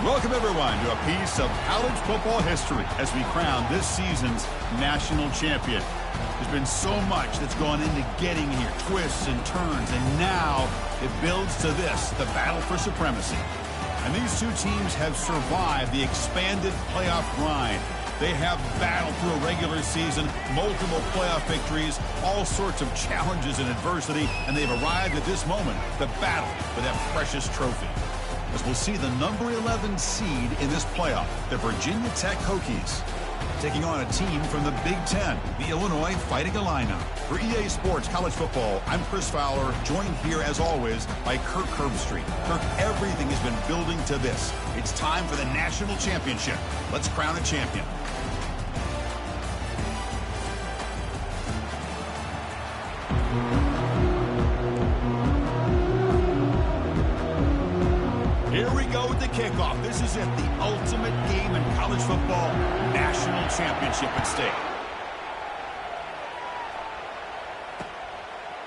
Welcome, everyone, to a piece of college football history as we crown this season's national champion. There's been so much that's gone into getting here, twists and turns, and now it builds to this, the battle for supremacy. And these two teams have survived the expanded playoff grind. They have battled through a regular season, multiple playoff victories, all sorts of challenges and adversity, and they've arrived at this moment, the battle for that precious trophy. As we'll see the number 11 seed in this playoff, the Virginia Tech Hokies, taking on a team from the Big Ten, the Illinois Fighting Illini. For EA Sports College Football, I'm Chris Fowler, joined here as always by Kirk Herbstreit. Kirk, everything has been building to this. It's time for the national championship. Let's crown a champion. Here we go with the kickoff. This is it, the ultimate game in college football, national championship at stake.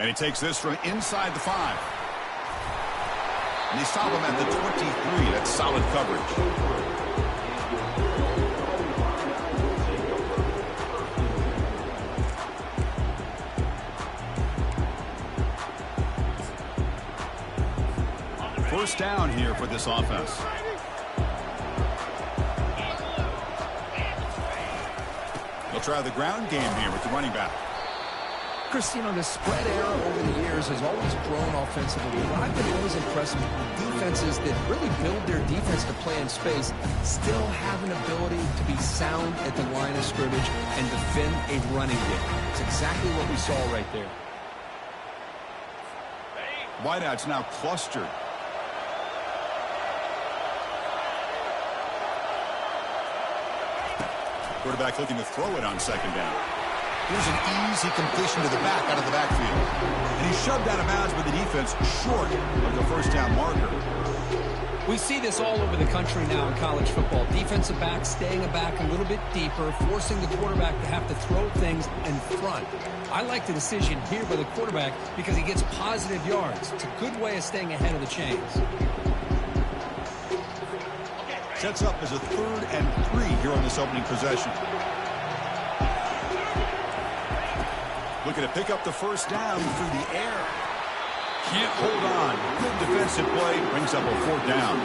And he takes this from inside the 5. And they stop him at the 23. That's solid coverage. First down here for this offense. They'll try the ground game here with the running back. Chris, you know, the spread era over the years has always grown offensively. But I've been always impressed with defenses that really build their defense to play in space, still have an ability to be sound at the line of scrimmage and defend a running game. It's exactly what we saw right there. Wideouts now clustered. Quarterback looking to throw it on second down. Here's an easy completion to the back out of the backfield. And he's shoved out of bounds by the defense short of the first down marker. We see this all over the country now in college football. Defensive backs staying back a little bit deeper, forcing the quarterback to have to throw things in front. I like the decision here by the quarterback because he gets positive yards. It's a good way of staying ahead of the chains. Sets up as a 3rd and 3 here on this opening possession. Looking to pick up the first down through the air. Can't hold on. Good defensive play. Brings up a 4th down.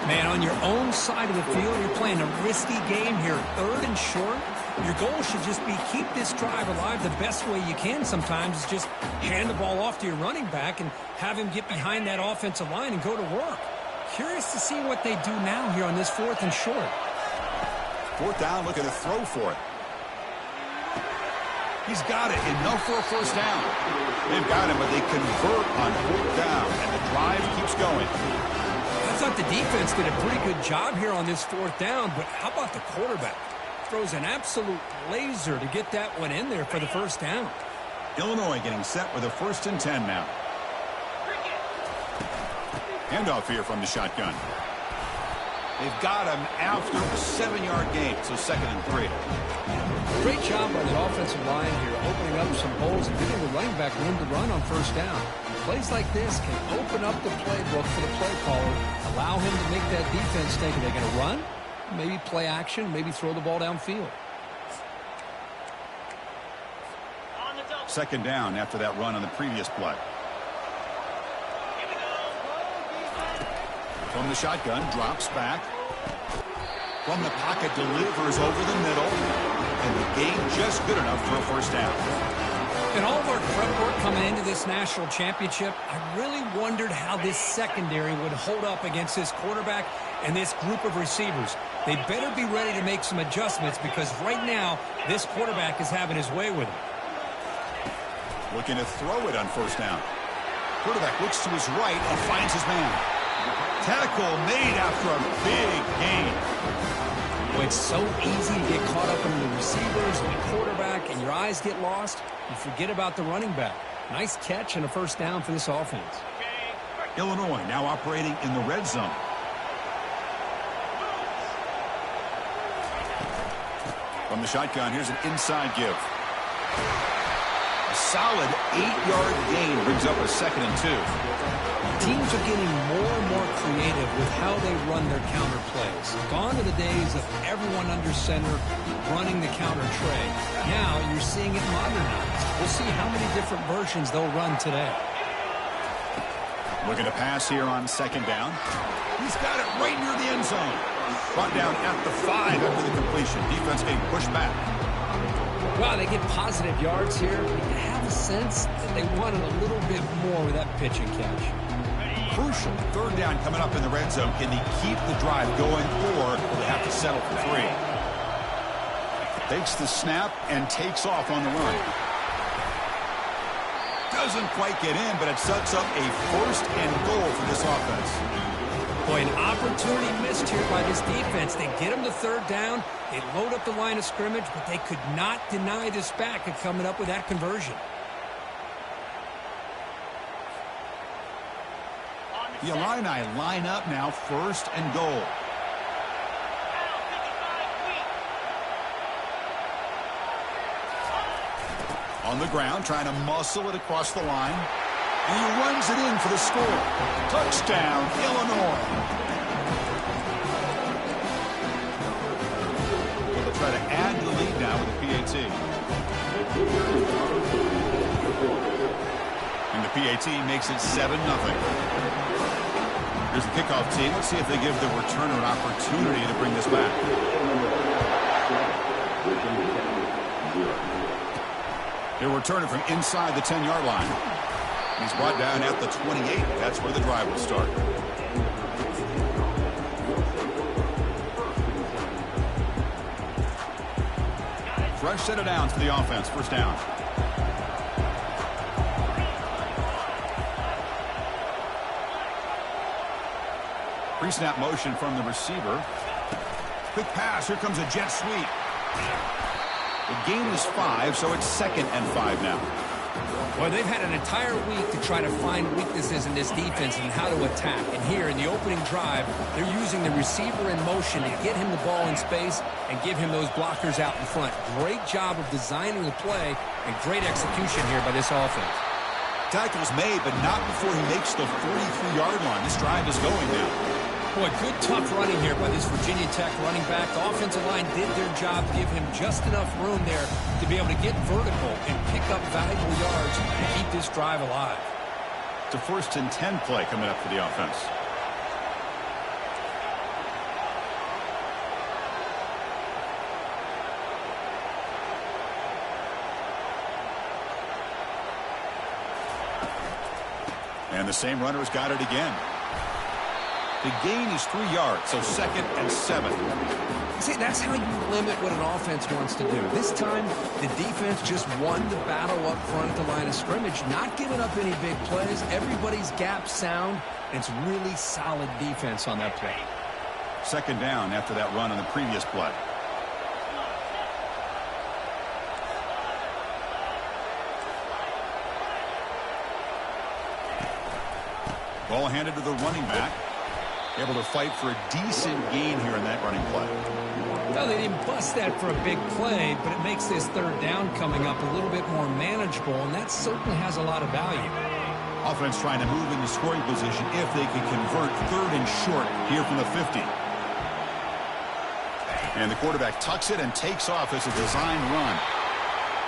Man, on your own side of the field, you're playing a risky game here. 3rd and short. Your goal should just be keep this drive alive the best way you can sometimes. Is just hand the ball off to your running back and have him get behind that offensive line and go to work. Curious to see what they do now here on this 4th and short. 4th down, looking to throw for it. He's got it. Enough for a first down. They've got him, but they convert on 4th down, and the drive keeps going. I thought the defense did a pretty good job here on this 4th down, but how about the quarterback? Throws an absolute laser to get that one in there for the first down. Illinois getting set with a 1st and 10 now. Handoff here from the shotgun. They've got him after a 7-yard gain, so 2nd and 3. Great job by the offensive line here, opening up some holes and giving the running back room to run on first down. Plays like this can open up the playbook for the play caller, allow him to make that defense think, are they going to run? Maybe play action, maybe throw the ball downfield. 2nd down after that run on the previous play. From the shotgun, drops back. From the pocket, delivers over the middle. And the gain just good enough for a first down. In all of our prep work coming into this national championship, I really wondered how this secondary would hold up against this quarterback and this group of receivers. They better be ready to make some adjustments because right now, this quarterback is having his way with him. Looking to throw it on first down. Quarterback looks to his right and finds his man. Tackle made after a big gain. Well, it's so easy to get caught up in the receivers and the quarterback, and your eyes get lost. You forget about the running back. Nice catch and a first down for this offense. Illinois now operating in the red zone. From the shotgun, here's an inside give. A solid 8-yard gain brings up a 2nd and 2. Teams are getting more and more creative with how they run their counter plays. Gone are the days of everyone under center running the counter trade. Now you're seeing it modernized. We'll see how many different versions they'll run today. Looking to pass here on 2nd down. He's got it right near the end zone. Brought down at the 5 after the completion. Defense getting pushed back. Wow, they get positive yards here. You have a sense that they wanted a little bit more with that pitch and catch. Crucial 3rd down coming up in the red zone. Can he keep the drive going, or will they have to settle for 3? Takes the snap and takes off on the run. Doesn't quite get in, but it sets up a 1st and goal for this offense. Boy, an opportunity missed here by this defense. They get them to 3rd down. They load up the line of scrimmage, but they could not deny this back of coming up with that conversion. The Illini line up now, 1st and goal. On the ground, trying to muscle it across the line. And he runs it in for the score. Touchdown, Illinois. They'll try to add to the lead now with the PAT. And the PAT makes it 7-0. Here's the kickoff team. Let's see if they give the returner an opportunity to bring this back. They're returning from inside the 10-yard line. He's brought down at the 28. That's where the drive will start. Fresh set of downs for the offense. 1st down. Pre-snap motion from the receiver. Quick pass. Here comes a jet sweep. The gain is 5, so it's 2nd and 5 now. Boy, they've had an entire week to try to find weaknesses in this defense and how to attack. And here in the opening drive, they're using the receiver in motion to get him the ball in space and give him those blockers out in front. Great job of designing the play and great execution here by this offense. Tackles made, but not before he makes the 43-yard line. This drive is going now. Boy, good tough running here by this Virginia Tech running back. The offensive line did their job, give him just enough room there to be able to get vertical and pick up valuable yards to keep this drive alive. It's a 1st and 10 play coming up for the offense. And the same runner's got it again. The gain is 3 yards, so 2nd and 7. See, that's how you limit what an offense wants to do. This time, the defense just won the battle up front at the line of scrimmage, not giving up any big plays. Everybody's gap sound. It's really solid defense on that play. 2nd down after that run on the previous play. Ball handed to the running back. Able to fight for a decent gain here in that running play. Well, they didn't bust that for a big play, but it makes this 3rd down coming up a little bit more manageable, and that certainly has a lot of value. Offense trying to move into scoring position if they can convert 3rd and short here from the 50. And the quarterback tucks it and takes off as a design run.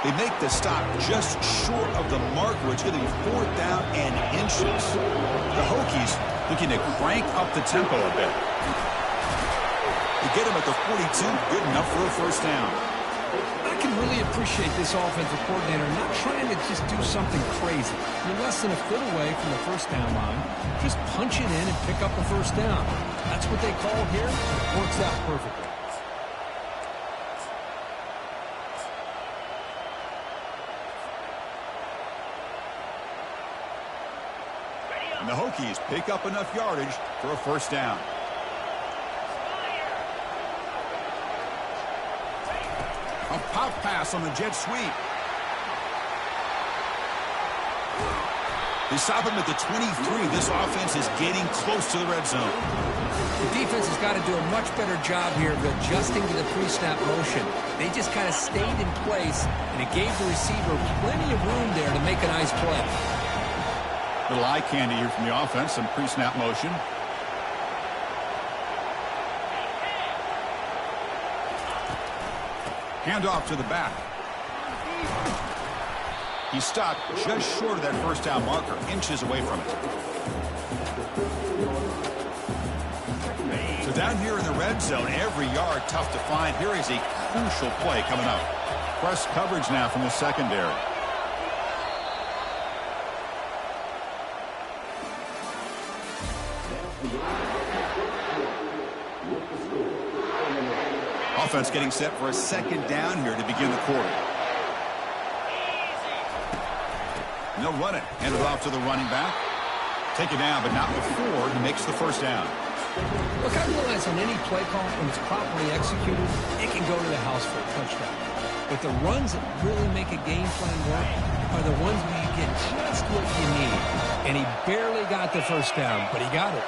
They make the stop just short of the mark, where it's going to be 4th down and inches. The Hokies looking to crank up the tempo a bit. To get him at the 42, good enough for a 1st down. I can really appreciate this offensive coordinator not trying to just do something crazy. You're less than a foot away from the 1st down line. Just punch it in and pick up the 1st down. That's what they call here. It works out perfectly. And the Hokies pick up enough yardage for a 1st down. A pop pass on the jet sweep. They stop him at the 23. This offense is getting close to the red zone. The defense has got to do a much better job here of adjusting to the pre-snap motion. They just kind of stayed in place, and it gave the receiver plenty of room there to make a nice play. Little eye candy here from the offense, some pre-snap motion. Handoff to the back. He stopped just short of that first down marker, inches away from it. So down here in the red zone, every yard tough to find. Here is a crucial play coming up. Press coverage now from the secondary. Offense getting set for a second down here to begin the quarter. And they'll run it. Hand it off to the running back. Take it down, but not before he makes the first down. Look, I realize on any play call, when it's properly executed, it can go to the house for a touchdown. But the runs that really make a game plan work are the ones where you get just what you need. And he barely got the first down, but he got it.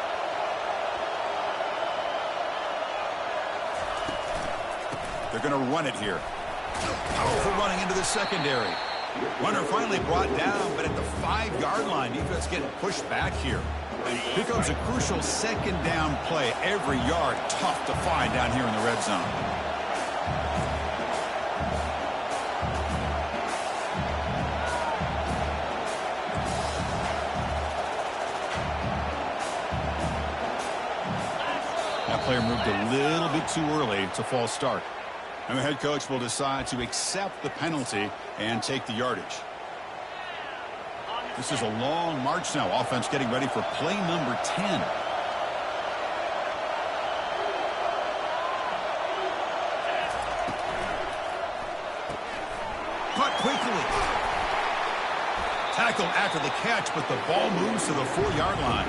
They're going to run it here. Powerful running into the secondary. Runner finally brought down, but at the 5-yard line, defense getting pushed back here. And here comes a crucial second down play. Every yard tough to find down here in the red zone. That player moved a little bit too early. It's a false start. And the head coach will decide to accept the penalty and take the yardage. This is a long march now. Offense getting ready for play number 10. Caught quickly. Tackle after the catch, but the ball moves to the 4-yard line.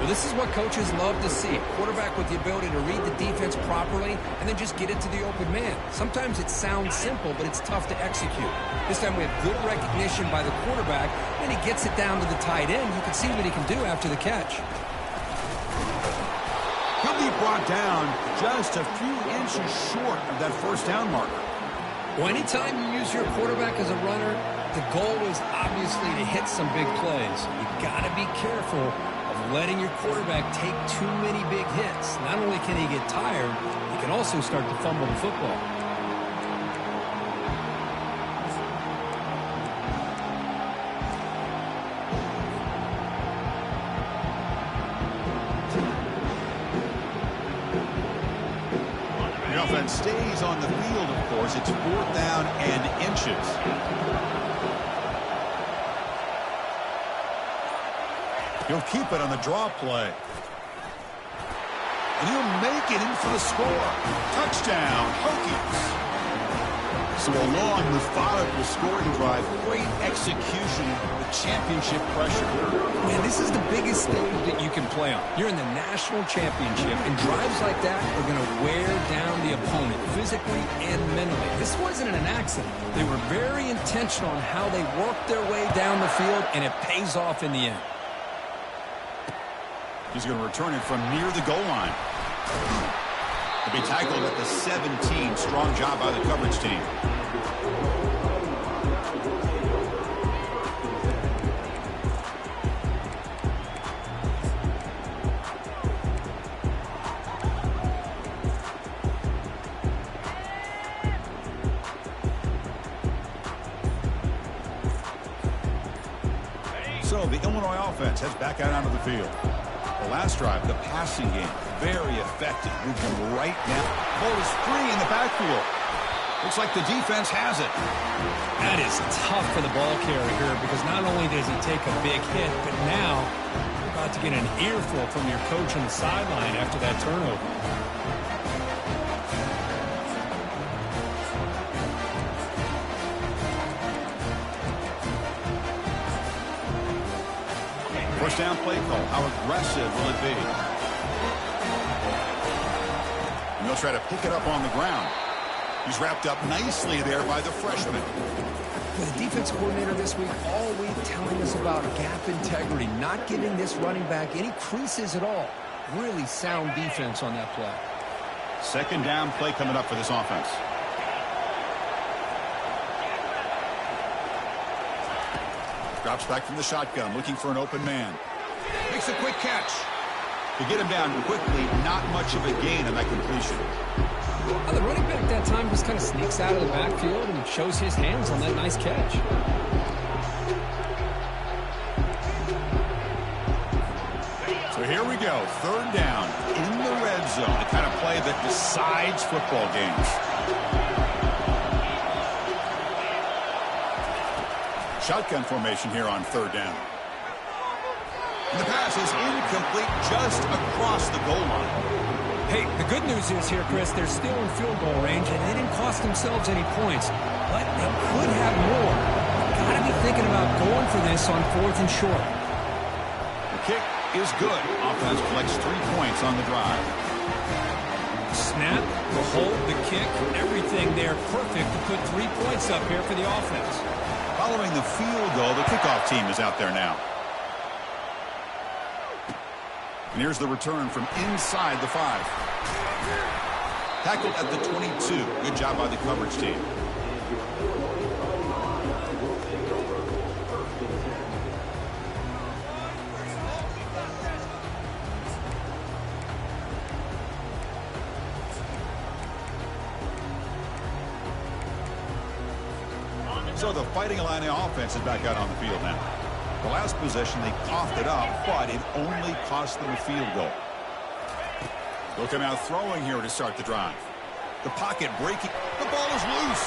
Well, this is what coaches love to see. Quarterback with the ability to read the defense properly and then just get it to the open man. Sometimes it sounds simple, but it's tough to execute. This time we have good recognition by the quarterback, and he gets it down to the tight end. You can see what he can do after the catch. He'll be brought down just a few inches short of that first down marker. Well, anytime you use your quarterback as a runner, the goal is obviously to hit some big plays. You got to be careful of letting your quarterback take too many big hits. Not only can he get tired, he can also start to fumble the football. The offense stays on the field, of course. It's 4th down and inches. He'll keep it on the draw play. And he'll make it in for the score. Touchdown, Hokies. So a long, methodical scoring drive. Great execution with championship pressure. Man, this is the biggest stage that you can play on. You're in the national championship, and drives like that are going to wear down the opponent physically and mentally. This wasn't an accident. They were very intentional on how they worked their way down the field, and it pays off in the end. He's going to return it from near the goal line. He'll be tackled at the 17. Strong job by the coverage team. So the Illinois offense heads back out onto the field. The last drive, the passing game, very effective. Moving right now. Ball is free in the backfield. Looks like the defense has it. That is tough for the ball carrier here, because not only does he take a big hit, but now you're about to get an earful from your coach on the sideline after that turnover. First down play call. How aggressive will it be? And they'll try to pick it up on the ground. He's wrapped up nicely there by the freshman. Well, the defense coordinator this week all week telling us about gap integrity, not giving this running back any creases at all. Really sound defense on that play. Second down play coming up for this offense. Drops back from the shotgun, looking for an open man. Makes a quick catch. To get him down quickly, not much of a gain on that completion. Well, the running back that time just kind of sneaks out of the backfield and shows his hands on that nice catch. So here we go, third down in the red zone, the kind of play that decides football games. Shotgun formation here on third down. And the pass is incomplete just across the goal line. Hey, the good news is here, Chris, they're still in field goal range, and they didn't cost themselves any points. But they could have more. Got to be thinking about going for this on 4th and short. The kick is good. Offense collects 3 points on the drive. Snap, the hold, the kick, everything there perfect to put 3 points up here for the offense. Following the field goal, the kickoff team is out there now. And here's the return from inside the 5. Tackled at the 22. Good job by the coverage team. So the Fighting Illini offense is back out on the field now. The last possession, they coughed it up, but it only cost them a field goal. They'll come out throwing here to start the drive. The pocket breaking. The ball is loose.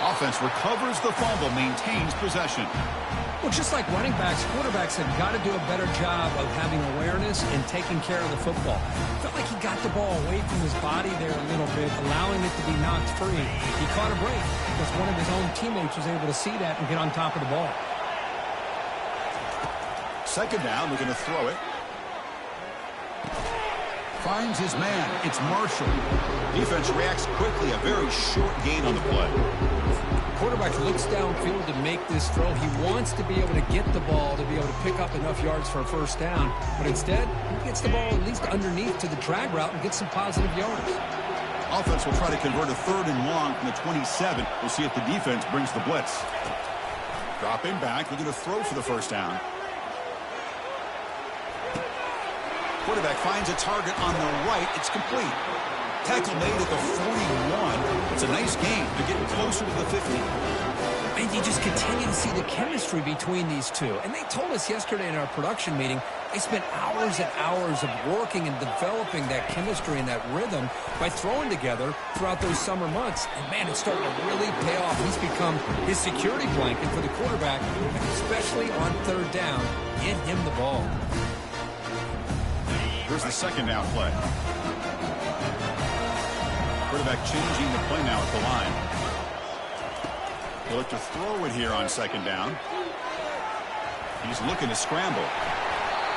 Offense recovers the fumble, maintains possession. Well, just like running backs, quarterbacks have got to do a better job of having awareness and taking care of the football. Felt like he got the ball away from his body there a little bit, allowing it to be knocked free. He caught a break because one of his own teammates was able to see that and get on top of the ball. Second down, looking to throw it. Finds his man. It's Marshall. Defense reacts quickly. A very short gain on the play. Quarterback looks downfield to make this throw. He wants to be able to get the ball to be able to pick up enough yards for a first down. But instead, he gets the ball at least underneath to the drag route and gets some positive yards. Offense will try to convert a 3rd and long from the 27. We'll see if the defense brings the blitz. Dropping back, looking to throw for the first down. Quarterback finds a target on the right. It's complete. Tackle made at the 41. It's a nice game. They're getting closer to the 50. And you just continue to see the chemistry between these two. And they told us yesterday in our production meeting, they spent hours and hours of working and developing that chemistry and that rhythm by throwing together throughout those summer months. And, man, it's starting to really pay off. He's become his security blanket for the quarterback, especially on 3rd down. Get him the ball. Here's the second down play. Quarterback changing the play now at the line. He'll look to throw it here on second down. He's looking to scramble.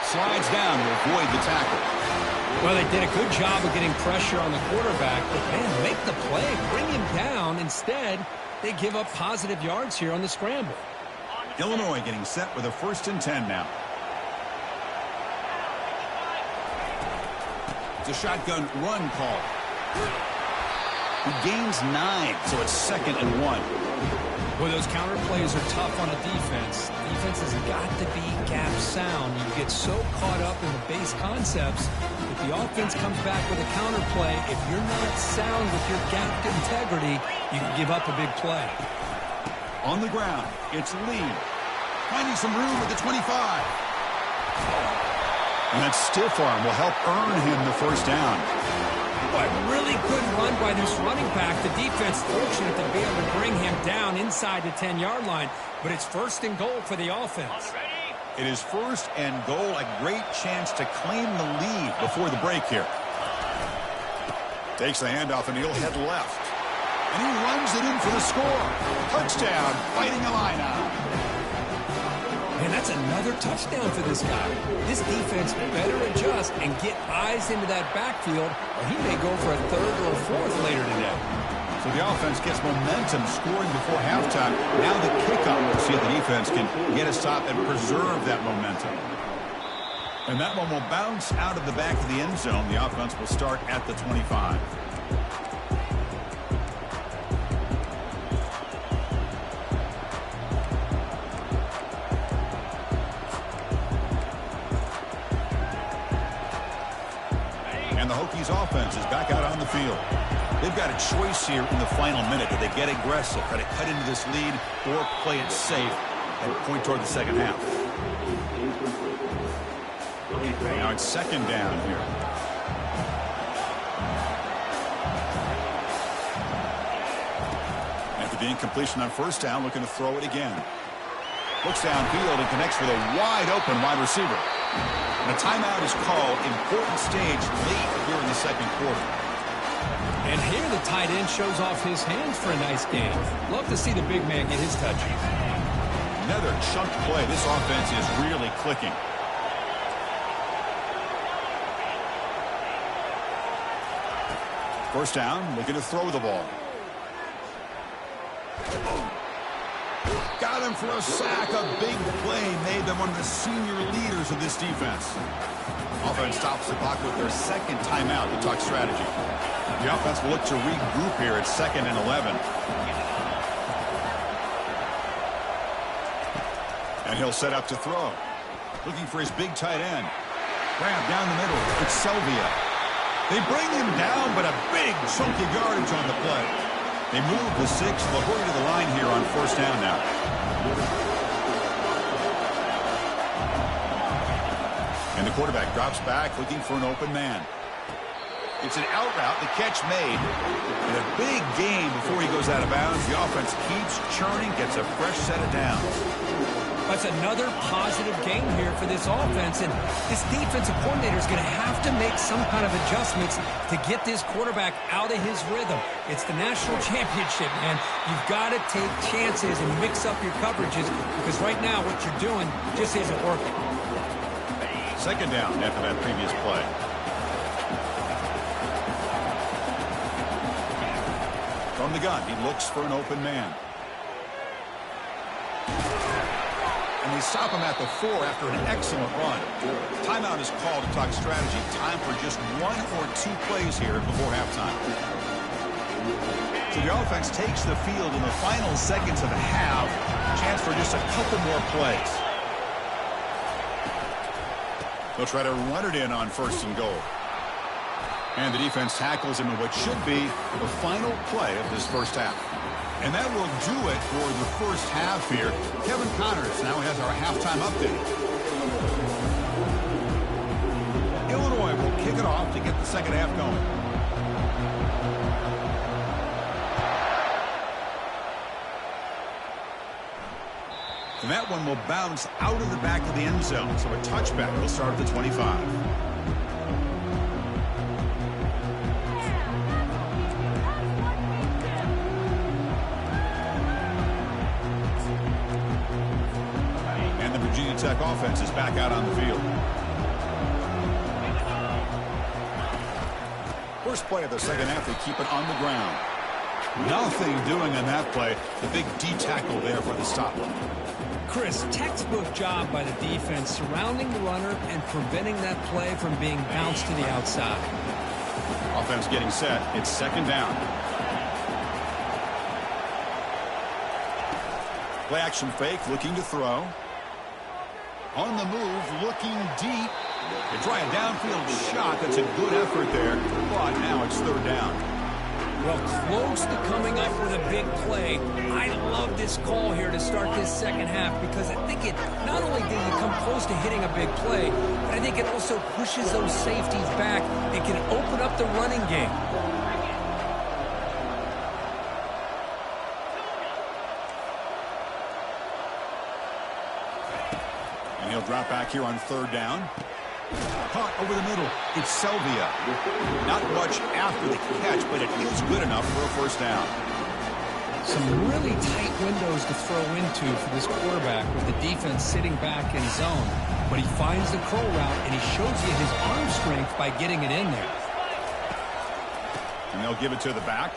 Slides down to avoid the tackle. Well, they did a good job of getting pressure on the quarterback, but, man, make the play, bring him down. Instead, they give up positive yards here on the scramble. Illinois getting set with a 1st and 10 now. It's a shotgun run call. He gains 9, so it's 2nd and 1. Well, those counter plays are tough on a defense. Defense has got to be gap sound. You get so caught up in the base concepts. If the offense comes back with a counter play, if you're not sound with your gap integrity, you can give up a big play. On the ground, it's Lee. Finding some room with the 25. And that stiff arm will help earn him the first down. But really good run by this running back. The defense fortunate to be able to bring him down inside the 10-yard line. But it's 1st and goal for the offense. It is 1st and goal. A great chance to claim the lead before the break here. Takes the handoff and he'll head left. And he runs it in for the score. Touchdown, Fighting Illini. Man, that's another touchdown for this guy. This defense better adjust and get eyes into that backfield, or he may go for a 3rd or a 4th later today. So So the offense gets momentum scoring before halftime. Now the kickoff to see if the defense can get a stop and preserve that momentum. And that one will bounce out of the back of the end zone. The offense will start at the 25. And the Hokies offense is back out on the field. They've got a choice here in the final minute. Do they get aggressive, try to cut into this lead, or play it safe and point toward the second half? Now it's second down here. After the incompletion on first down, looking to throw it again. Looks downfield and connects with a wide-open wide receiver. And a timeout is called. Important stage late here in the second quarter. And here the tight end shows off his hands for a nice game. Love to see the big man get his touch. Another chunk play. This offense is really clicking. First down, looking to throw the ball. Got him for a sack. A big play made them one of the senior leaders of this defense. Offense stops the clock with their second timeout to talk strategy. The offense will look to regroup here at 2nd and 11. And he'll set up to throw. Looking for his big tight end. Grab down the middle. It's Selvia. They bring him down, but a big chunky yardage on the play. They move the 6. They'll hurry to the line here on first down now. And the quarterback drops back, looking for an open man. It's an out route, the catch made. And a big gain before he goes out of bounds. The offense keeps churning, gets a fresh set of downs. That's another positive game here for this offense. And this defensive coordinator is going to have to make some kind of adjustments to get this quarterback out of his rhythm. It's the national championship, man. You've got to take chances and mix up your coverages because right now what you're doing just isn't working. Second down after that previous play. From the gun, he looks for an open man. And they stop him at the 4 after an excellent run. Timeout is called to talk strategy. Time for just 1 or 2 plays here before halftime. So the offense takes the field in the final seconds of the half. Chance for just a couple more plays. They'll try to run it in on 1st and goal. And the defense tackles him in what should be the final play of this first half. And that will do it for the first half here. Kevin Connors now has our halftime update. Illinois will kick it off to get the second half going. And that one will bounce out of the back of the end zone. So a touchback will start at the 25. And the Virginia Tech offense is back out on the field. First play of the second half, they keep it on the ground. Nothing doing on that play. The big D tackle there for the stop. Chris, textbook job by the defense surrounding the runner and preventing that play from being bounced to the outside. Offense getting set. It's second down. Play action fake, looking to throw. On the move, looking deep. They try a downfield shot. That's a good effort there. But now it's third down. Well, close to coming up with a big play. I love this call here to start this second half because I think it not only did he come close to hitting a big play, but I think it also pushes those safeties back and can open up the running game. And he'll drop back here on third down. Caught over the middle. It's Selvia. Not much after the catch, but it is good enough for a first down. Some really tight windows to throw into for this quarterback with the defense sitting back in zone. But he finds the curl route, and he shows you his arm strength by getting it in there. And they'll give it to the back.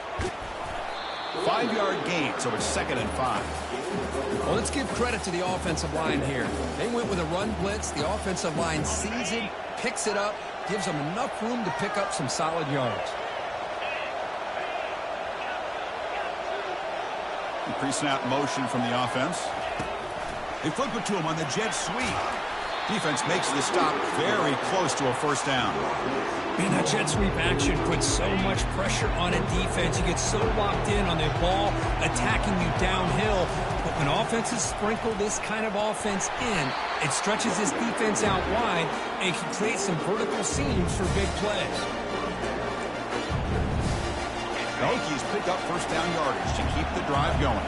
5-yard gain, so it's 2nd and 5. Well, let's give credit to the offensive line here. They went with a run blitz. The offensive line sees it, picks it up, gives them enough room to pick up some solid yards. Pre-snap motion from the offense. They flip it to him on the jet sweep. Defense makes the stop very close to a first down. Man, that jet sweep action puts so much pressure on a defense. You get so locked in on the ball attacking you downhill. But when offenses sprinkle this kind of offense in, it stretches this defense out wide and can create some vertical seams for big plays. The Hokies pick up first down yardage to keep the drive going.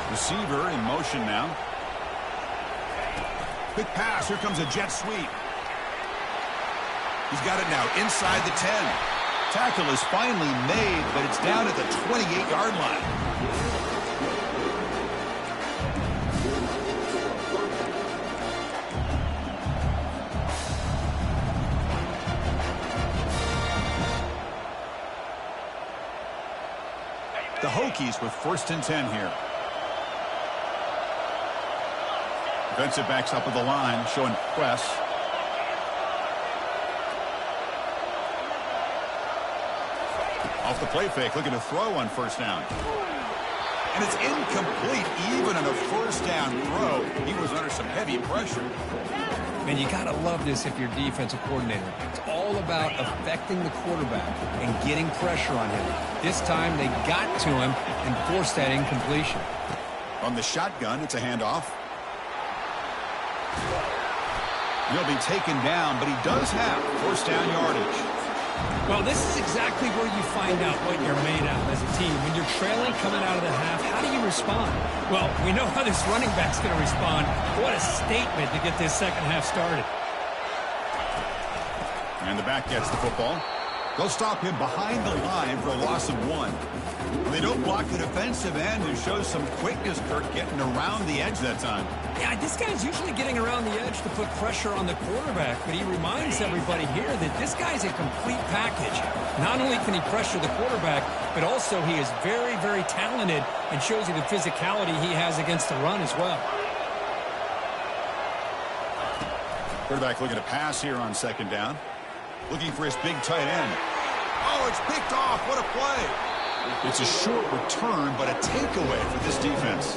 Receiver in motion now. Quick pass. Here comes a jet sweep. He's got it now inside the 10. Tackle is finally made, but it's down at the 28-yard line. The Hokies with 1st and 10 here. Defensive backs up with the line, showing press. Off the play fake, looking to throw on first down. And it's incomplete, even on a first down throw. He was under some heavy pressure. Man, you got to love this if you're defensive coordinator. It's all about affecting the quarterback and getting pressure on him. This time they got to him and forced that incompletion. On the shotgun, it's a handoff. He'll be taken down, but he does have first down yardage. Well, this is exactly where you find out what you're made out as a team. When you're trailing coming out of the half, how do you respond? Well, we know how this running back's going to respond. What a statement to get this second half started. And the back gets the football. They'll stop him behind the line for a loss of 1. They don't block the defensive end and shows some quickness, Kirk, getting around the edge that time. Yeah, this guy's usually getting around the edge to put pressure on the quarterback, but he reminds everybody here that this guy's a complete package. Not only can he pressure the quarterback, but also he is very, very talented and shows you the physicality he has against the run as well. Quarterback looking to pass here on 2nd down. Looking for his big tight end. Oh, it's picked off. What a play. It's a short return, but a takeaway for this defense.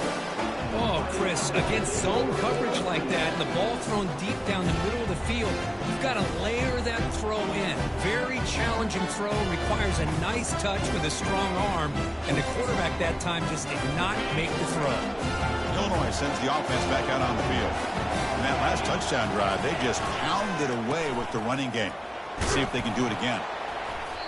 Oh, Chris, against zone coverage like that, and the ball thrown deep down the middle of the field, you've got to layer that throw in. Very challenging throw, requires a nice touch with a strong arm, and the quarterback that time just did not make the throw. Illinois sends the offense back out on the field. In that last touchdown drive, they just pounded away with the running game. Let's see if they can do it again.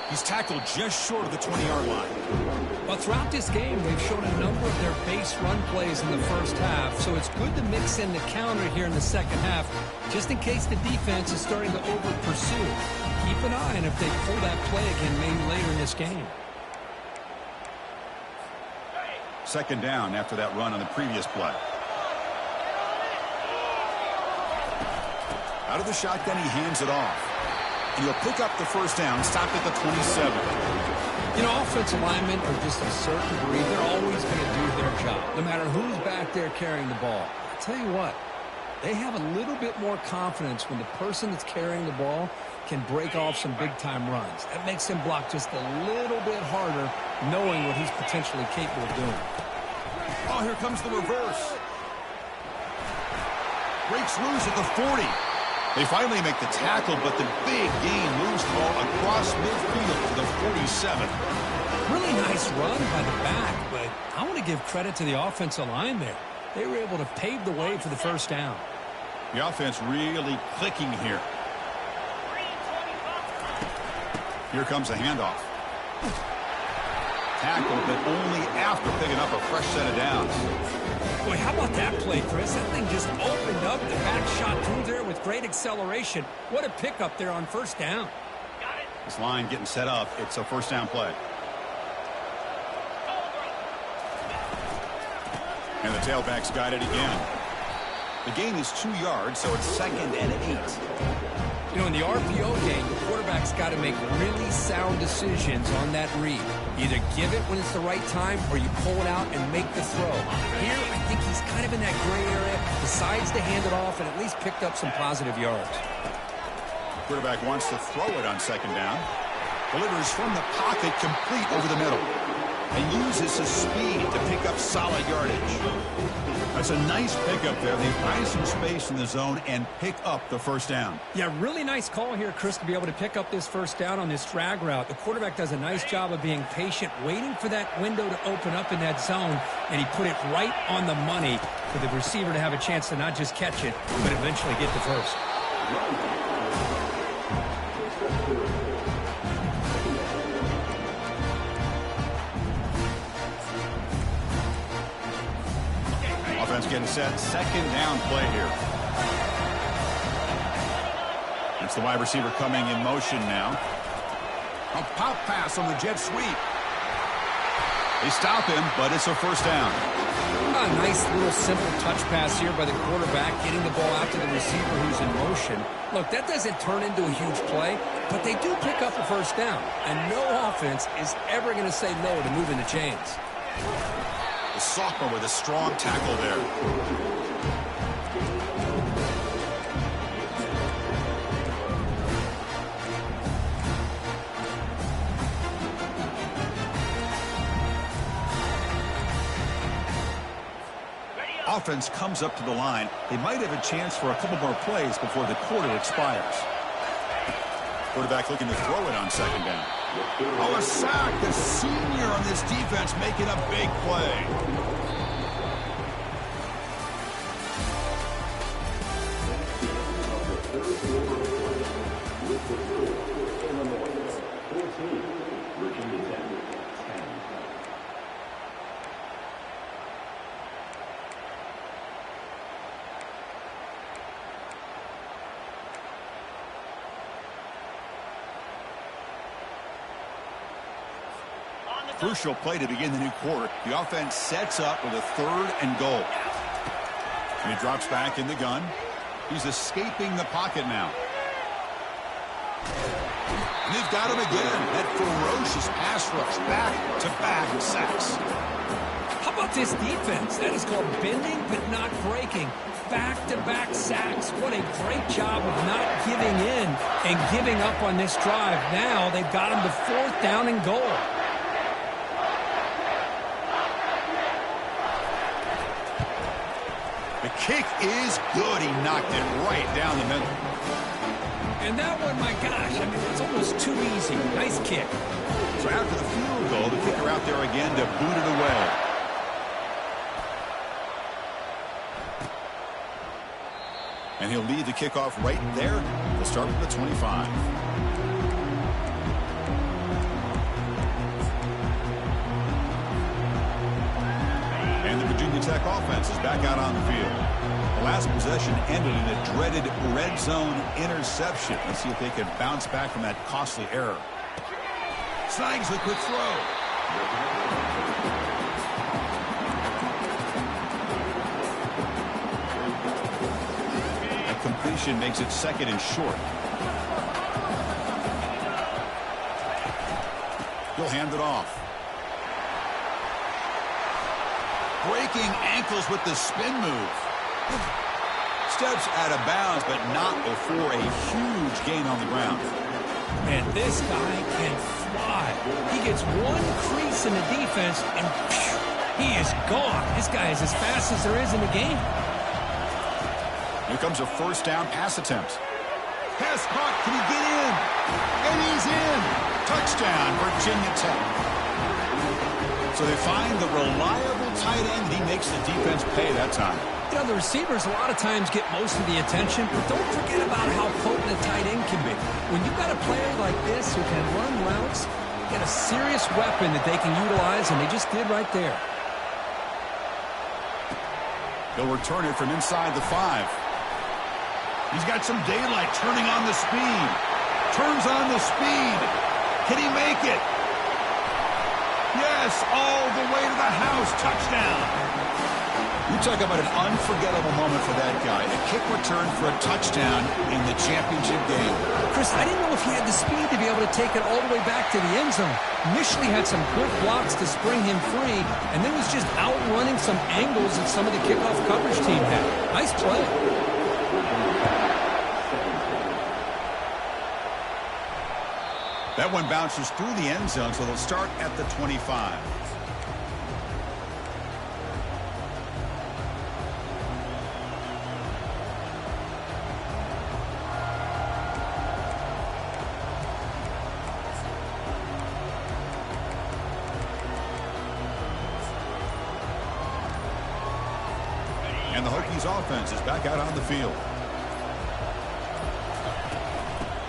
He's tackled just short of the 20-yard line. Well, throughout this game, they've shown a number of their base run plays in the first half, so it's good to mix in the counter here in the second half, just in case the defense is starting to over-pursue. Keep an eye on if they pull that play again maybe later in this game. 2nd down after that run on the previous play. Out of the shotgun, he hands it off. And he'll pick up the first down, stopped at the 27. You know, offensive linemen are just a certain breed. They're always going to do their job, no matter who's back there carrying the ball. I'll tell you what, they have a little bit more confidence when the person that's carrying the ball can break off some big-time runs. That makes him block just a little bit harder, knowing what he's potentially capable of doing. Oh, here comes the reverse. Breaks loose at the 40. They finally make the tackle, but the big gain moves the ball across midfield to the 47. Really nice run by the back, but I want to give credit to the offensive line there. They were able to pave the way for the first down. The offense really clicking here. Here comes a handoff. Tackle, but only after picking up a fresh set of downs. Boy, how about that play, Chris? That thing just opened up. The back shot through there with great acceleration. What a pickup there on first down. This line getting set up. It's a first down play. And the tailback's got it again. The gain is 2 yards, so it's 2nd and 8. You know, in the RPO game, the quarterback's got to make really sound decisions on that read. Either give it when it's the right time or you pull it out and make the throw. Here, I think he's kind of in that gray area, decides to hand it off and at least picked up some positive yards. Quarterback wants to throw it on second down. Delivers from the pocket, complete over the middle. And uses his speed to pick up solid yardage. That's a nice pickup there. They find some space in the zone and pick up the first down. Yeah, really nice call here, Chris, to be able to pick up this first down on this drag route. The quarterback does a nice job of being patient, waiting for that window to open up in that zone, and he put it right on the money for the receiver to have a chance to not just catch it, but eventually get the first. Offense getting set. Second down play here. It's the wide receiver coming in motion now. A pop pass on the jet sweep. They stop him, but it's a first down. A nice little simple touch pass here by the quarterback, getting the ball out to the receiver who's in motion. Look, that doesn't turn into a huge play, but they do pick up a first down. And no offense is ever going to say no to moving the chains. The sophomore with a strong tackle there. Offense comes up to the line. They might have a chance for a couple more plays before the quarter expires. Quarterback looking to throw it on second down. Oh, a sack. The senior on this defense making a big play. Crucial play to begin the new quarter. The offense sets up with a 3rd and goal. And he drops back in the gun. He's escaping the pocket now. And they've got him again. That ferocious pass rush. Back-to-back sacks. How about this defense? That is called bending but not breaking. Back-to-back sacks. What a great job of not giving in and giving up on this drive. Now they've got him to 4th down and goal. The kick is good. He knocked it right down the middle. And that one, my gosh, I mean, it's almost too easy. Nice kick. So after the field goal, the kicker out there again to boot it away. And he'll lead the kickoff right there. We'll start from the 25. And the Virginia Tech offense is back out on the field. The last possession ended in a dreaded red zone interception. Let's see if they can bounce back from that costly error. Snags the quick throw. A completion makes it 2nd and short. He'll hand it off. Breaking ankles with the spin move. Steps out of bounds, but not before a huge gain on the ground. Man, this guy can fly. He gets one crease in the defense, and he is gone. This guy is as fast as there is in the game. Here comes a 1st down pass attempt. Pass caught. Can he get in? And he's in. Touchdown, Virginia Tech. So they find the reliable tight end, and he makes the defense pay that time. You know, the receivers a lot of times get most of the attention, but don't forget about how potent a tight end can be. When you've got a player like this who can run routes, you get a serious weapon that they can utilize, and they just did right there. They'll return it from inside the 5. He's got some daylight, turning on the speed. Turns on the speed. Can he make it? Yes, all the way to the house. Touchdown. You talk about an unforgettable moment for that guy. A kick return for a touchdown in the championship game. Chris, I didn't know if he had the speed to be able to take it all the way back to the end zone. Initially had some good blocks to spring him free, and then was just outrunning some angles that some of the kickoff coverage team had. Nice play. That one bounces through the end zone, so they'll start at the 25. And the Hokies offense is back out on the field.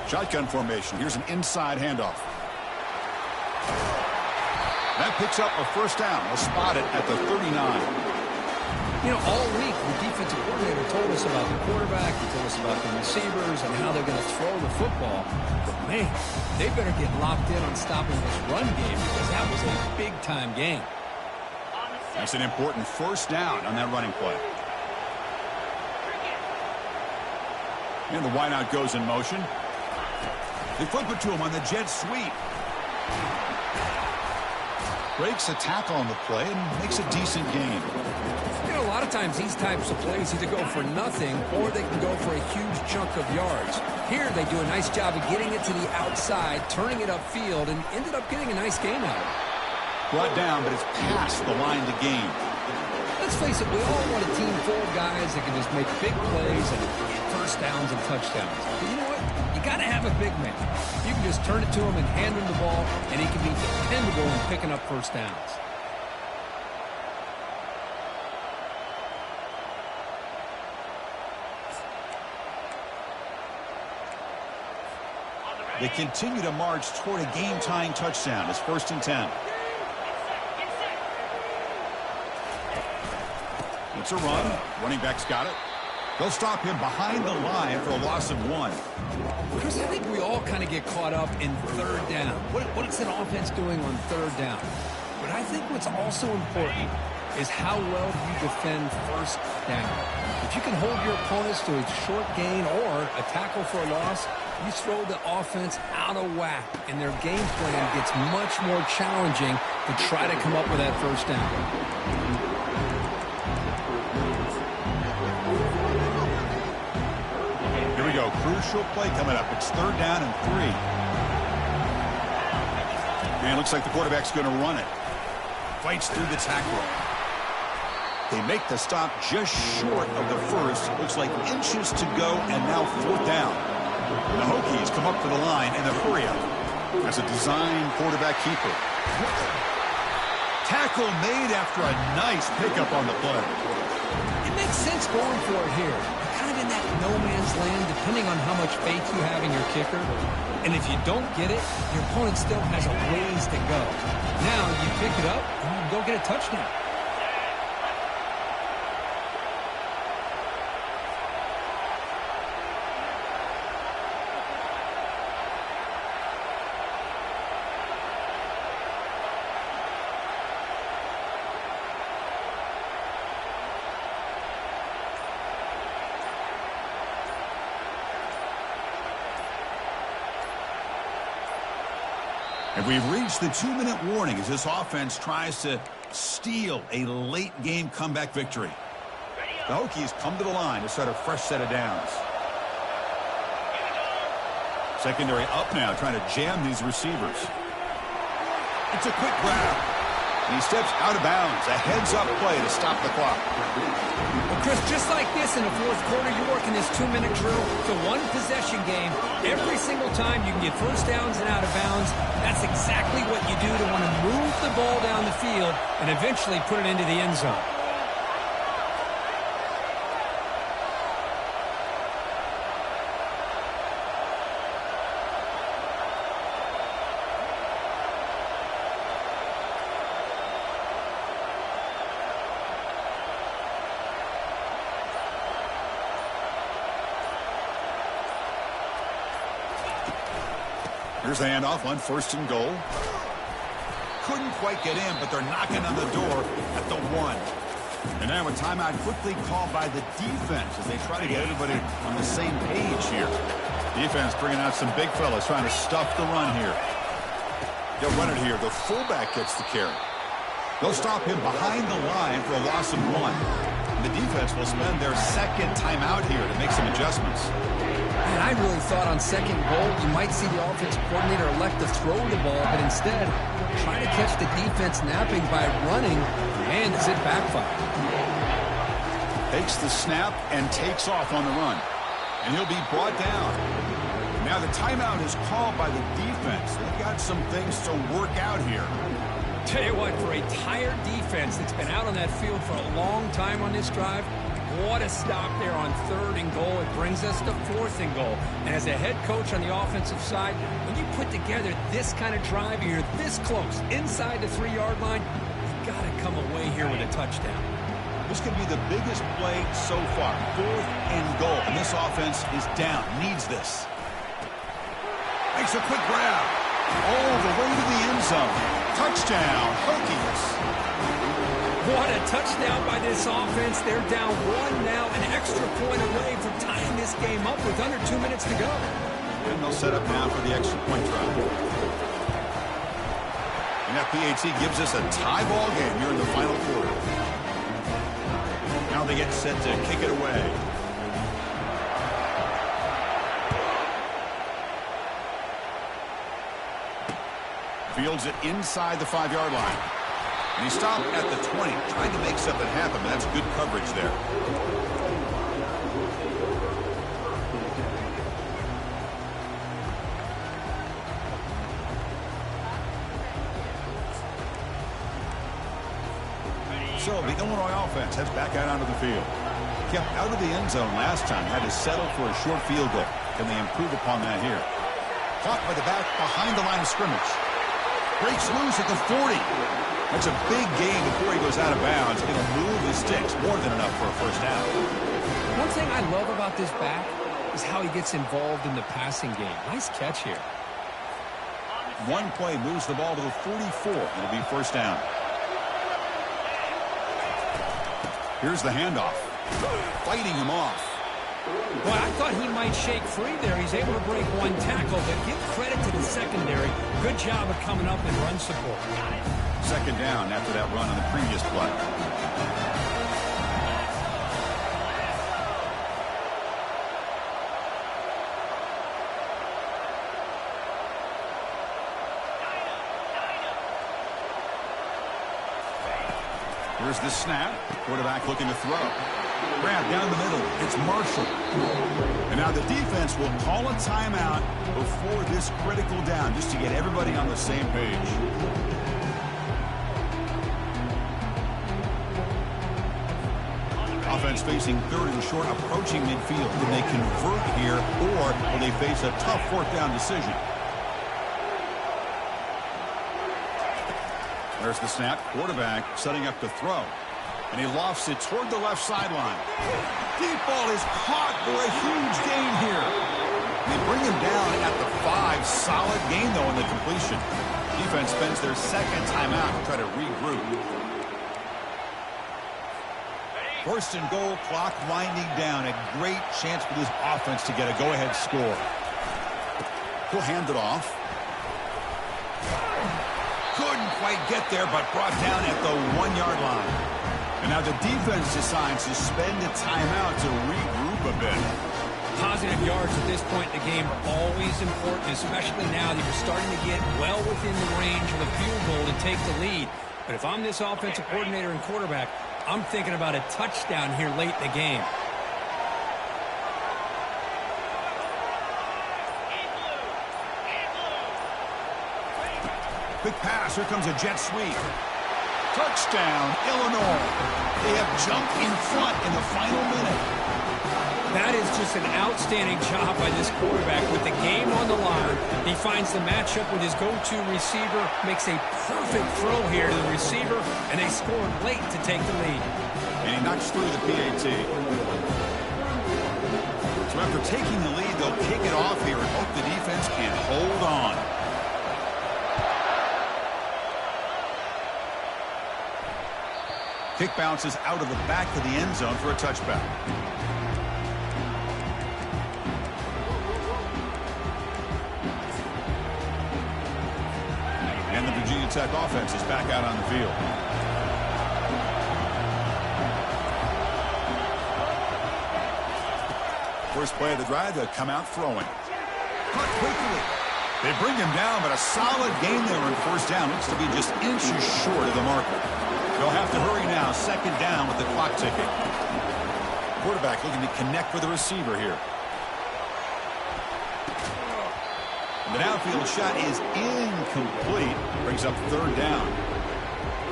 Shotgun formation. Here's an inside handoff. That picks up a first down. They'll spot it at the 39. You know, all week the defensive coordinator told us about the quarterback. He told us about the receivers and how they're going to throw the football. But, man, they better get locked in on stopping this run game because that was a big-time game. That's an important first down on that running play. And the wideout goes in motion. They flip it to him on the jet sweep. Breaks a tackle on the play and makes a decent gain. You know, a lot of times these types of plays either go for nothing or they can go for a huge chunk of yards. Here they do a nice job of getting it to the outside, turning it upfield, and ended up getting a nice gain out of it. Brought down, but it's past the line to gain. Let's face it, we all want a team full of guys that can just make big plays and get first downs and touchdowns. But you know what? You got to have a big man. You can just turn it to him and hand him the ball, and he can be dependable in picking up first downs. They continue to march toward a game-tying touchdown. It's 1st and 10. It's a run. Running back's got it. They'll stop him behind the line for a loss of 1. Chris, I think we all kind of get caught up in third down. What is an offense doing on third down? But I think what's also important is how well you defend first down. If you can hold your opponents to a short gain or a tackle for a loss, you throw the offense out of whack, and their game plan gets much more challenging to try to come up with that first down. Crucial play coming up. It's 3rd down and 3. And it looks like the quarterback's going to run it. Fights through the tackle. They make the stop just short of the first. Looks like inches to go, and now 4th down. The Hokies come up to the line in a hurry-up as a design quarterback keeper. Tackle made after a nice pickup on the play. It makes sense going for it here. Kind of in that no man's land, depending on how much faith you have in your kicker. And if you don't get it, your opponent still has a ways to go. Now you pick it up and you go get a touchdown. And we've reached the 2-minute warning as this offense tries to steal a late-game comeback victory. The Hokies come to the line to start a fresh set of downs. Secondary up now, trying to jam these receivers. It's a quick grab. And he steps out of bounds. A heads-up play to stop the clock. Well, Chris, just like this in the 4th quarter, you're working this 2-minute drill. It's a one-possession game. Every single time you can get first downs and out of bounds. That's exactly what you do to want to move the ball down the field and eventually put it into the end zone. Here's the handoff on 1st and goal. Couldn't quite get in, but they're knocking on the door at the 1. And now a timeout quickly called by the defense as they try to get everybody on the same page here. Defense bringing out some big fellas trying to stuff the run here. They'll run it here. The fullback gets the carry. They'll stop him behind the line for a loss of 1. And the defense will spend their second timeout here to make some adjustments. And I really thought on second goal you might see the offensive coordinator elect to throw the ball, but instead try to catch the defense napping by running, and does it backfire. Takes the snap and takes off on the run. And he'll be brought down. Now the timeout is called by the defense. They've got some things to work out here. Tell you what, for a tired defense that's been out on that field for a long time on this drive, what a stop there on 3rd and goal. It brings us to 4th and goal. And as a head coach on the offensive side, when you put together this kind of drive, you're this close, inside the 3-yard line, you got to come away here with a touchdown. This could be the biggest play so far. 4th and goal. And this offense is down. Needs this. Makes a quick grab. All the way to the end zone. Touchdown, Hokies. What a touchdown by this offense. They're down 1 now, an extra point away from tying this game up with under 2 minutes to go. And they'll set up now for the extra point try. And that PAT gives us a tie ball game here in the final quarter. Now they get set to kick it away. Fields it inside the 5-yard line. And he stopped at the 20, trying to make something happen, but that's good coverage there. So the Illinois offense heads back out onto the field. Kept out of the end zone last time, had to settle for a short field goal. Can they improve upon that here? Caught by the back behind the line of scrimmage. Breaks loose at the 40. That's a big gain before he goes out of bounds. It'll move the sticks more than enough for a first down. One thing I love about this back is how he gets involved in the passing game. Nice catch here. One play moves the ball to the 44. It'll be first down. Here's the handoff. Fighting him off. Well, I thought he might shake free there. He's able to break 1 tackle, but give credit to the secondary. Good job of coming up and run support. Second down after that run on the previous play. Here's the snap. Quarterback looking to throw. Grab down the middle. It's Marshall. And now the defense will call a timeout before this critical down, just to get everybody on the same page. Offense facing 3rd and short, approaching midfield. Can they convert here, or will they face a tough 4th down decision? There's the snap. Quarterback setting up to throw. And he lofts it toward the left sideline. Deep ball is caught for a huge gain here. They bring him down at the 5. Solid gain, though, in the completion. Defense spends their second timeout to try to regroup. 1st and goal, clock winding down. A great chance for this offense to get a go-ahead score. He'll hand it off. Couldn't quite get there, but brought down at the 1-yard line. And now the defense decides to spend a timeout to regroup a bit. Positive yards at this point in the game are always important, especially now that you're starting to get well within the range of a field goal to take the lead. But if I'm this offensive coordinator and quarterback, I'm thinking about a touchdown here late in the game. Quick pass. Here comes a jet sweep. Touchdown, Illinois. They have jumped in front in the final minute. That is just an outstanding job by this quarterback with the game on the line. He finds the matchup with his go-to receiver, makes a perfect throw here to the receiver, and they scored late to take the lead. And he knocks through the PAT. So after taking the lead, they'll kick it off here and hope the defense can hold on. Kick bounces out of the back of the end zone for a touchback. And the Virginia Tech offense is back out on the field. First play of the drive, they'll come out throwing. Cut quickly. They bring him down, but a solid gain there on first down. Looks to be just inches short of the marker. They'll have to hurry now. Second down with the clock ticking. Quarterback looking to connect with the receiver here. The downfield shot is incomplete. Brings up third down.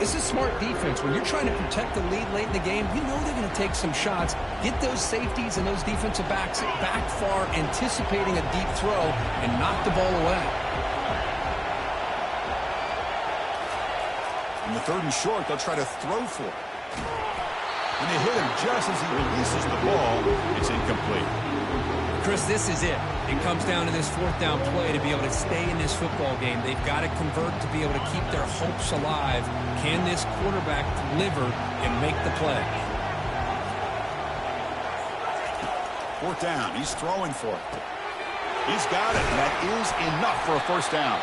This is smart defense. When you're trying to protect the lead late in the game, you know they're going to take some shots, get those safeties and those defensive backs back far, anticipating a deep throw, and knock the ball away. In the third and short, they'll try to throw for it. And they hit him just as he releases the ball. It's incomplete. Chris, this is it. It comes down to this fourth down play to be able to stay in this football game. They've got to convert to be able to keep their hopes alive. Can this quarterback deliver and make the play? Fourth down. He's throwing for it. He's got it. And that is enough for a first down.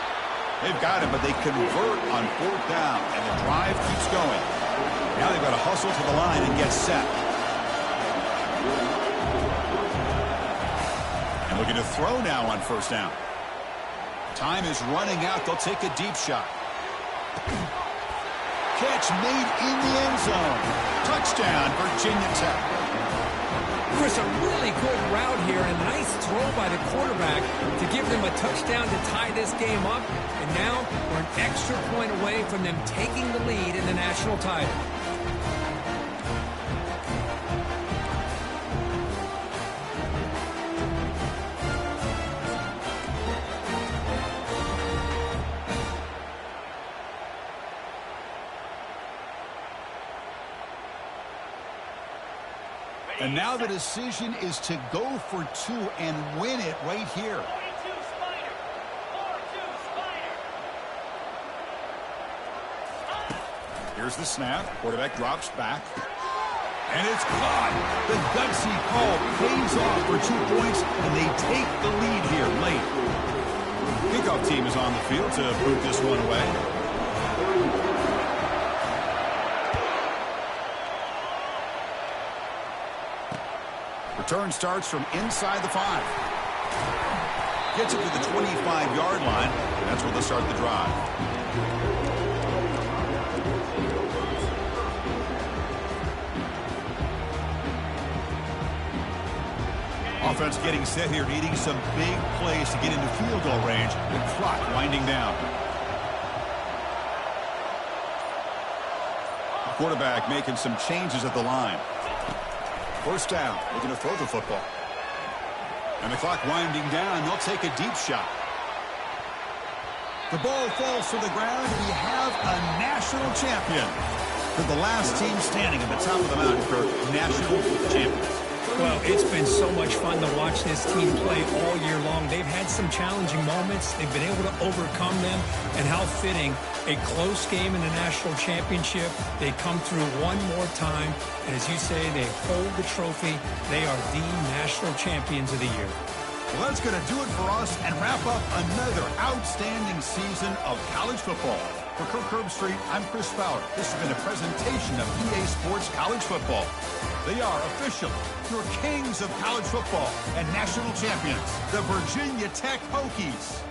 They've got it, but they convert on fourth down, and the drive keeps going. Now they've got to hustle to the line and get set. And looking to throw now on first down. Time is running out. They'll take a deep shot. Catch made in the end zone. Touchdown, Virginia Tech. Chris, a really good route here and a nice throw by the quarterback to give them a touchdown to tie this game up. And now we're an extra point away from them taking the lead in the national title. And now the decision is to go for two and win it right here. Here's the snap. Quarterback drops back. And it's caught. The gutsy call pays off for 2 points, and they take the lead here late. Kickoff team is on the field to boot this one away. Return starts from inside the 5. Gets it to the 25-yard line, and that's where they'll start the drive. Offense getting set here, needing some big plays to get into field goal range. The clock winding down. The quarterback making some changes at the line. First down, looking to throw the football. And the clock winding down, they'll take a deep shot. The ball falls to the ground. We have a national champion. For the last team standing at the top of the mountain for national champions. Well, it's been so much fun to watch this team play all year long. They've had some challenging moments. They've been able to overcome them. And how fitting, a close game in the national championship. They come through one more time. And as you say, they hold the trophy. They are the national champions of the year. Well, that's going to do it for us and wrap up another outstanding season of college football. For Kirk Herbstreit, I'm Chris Fowler. This has been a presentation of EA Sports College Football. They are officially your kings of college football and national champions, the Virginia Tech Hokies.